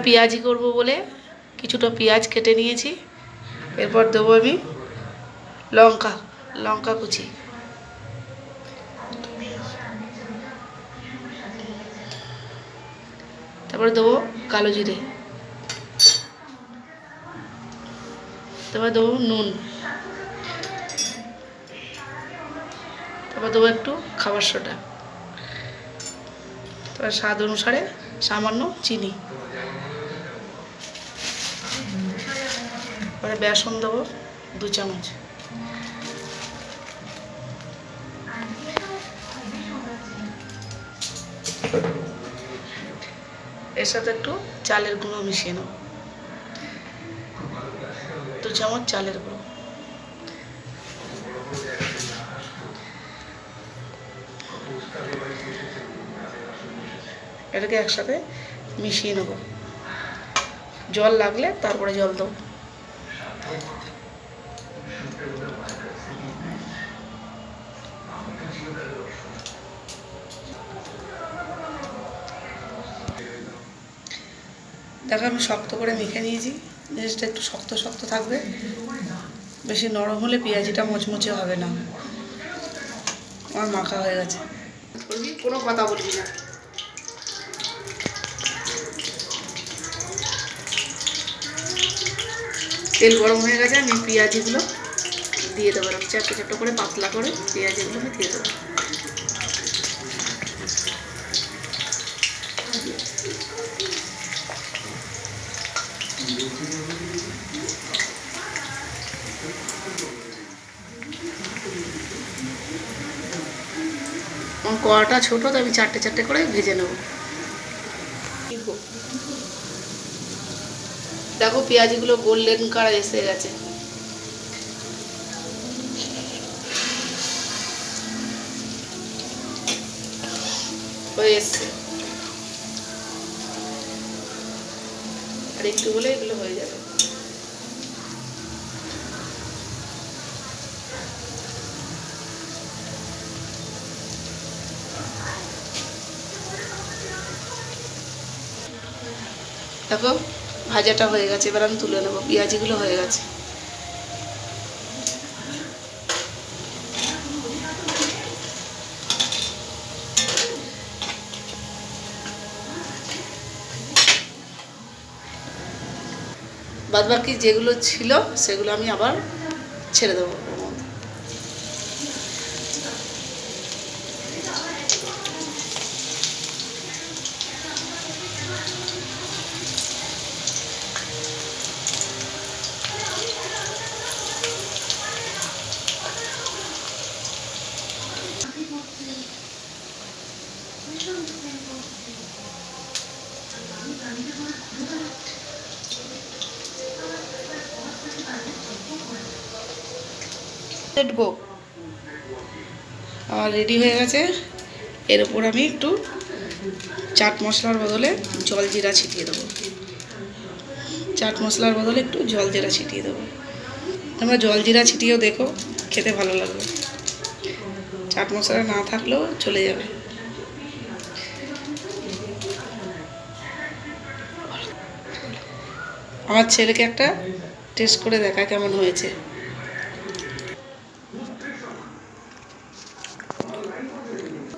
পেঁয়াজি করব বলে কিছুটা পেঁয়াজ কেটে নিয়েছি। এরপর দেবো আমি লঙ্কা কুচি, তারপরে দেবো কালো জিরে, তারপরে দেবো নুন, তারপর দেবো একটু খাবার সোডা, তারপর স্বাদ অনুসারে সামান্য চিনি, তারপরে বেসন দেবো 2 চামচ, এর সাথে একটু চালের গুঁড়ো মিশিয়ে নেব, 2 চামচ চালের গুঁড়ো, এটাকে একসাথে মিশিয়ে নেব। জল লাগলে তারপরে জল দেবো। দেখো আমি শক্ত করে মেখে নিয়েছি। জিনিসটা একটু শক্ত শক্ত থাকবে, বেশি নরম হলে পেঁয়াজিটা মুচমুচে হবে না। আমার মাখা হয়ে গেছে। কোনো কথা বলবি না। তেল গরম হয়ে গেছে, আমি পেঁয়াজিগুলো দিয়ে দেবো। ছোট্ট ছোট্ট করে পাতলা করে পেঁয়াজিগুলো আমি দিয়ে দেবো। আমার কড়াটা ছোটো, তো আমি 4টে করে ভেজে নেব। দেখো পেঁয়াজিগুলো গোল্ডেন কালার এসে গেছে। হয়ে এসছে, আর একটু হলে এগুলো হয়ে যাবে। দেখো ভাজাটা হয়ে গেছে, এবার আমি তুলে নেবো। পেঁয়াজিগুলো হয়ে গেছে। বাদবাকি যেগুলো ছিল সেগুলো আমি আবার ছেড়ে দেবো। গো আমার রেডি হয়ে গেছে। এর উপর আমি একটু চাট মশলার বদলে জল জিরা ছিটিয়ে দেবো। চাট মশলার বদলে একটু জল জিরা ছিটিয়ে দেবো। তোমরা জল জিরা ছিটিয়েও দেখো, খেতে ভালো লাগবে। চাট মশলা না থাকলেও চলে যাবে। আমার ছেলেকে একটা টেস্ট করে দেখা কেমন হয়েছে।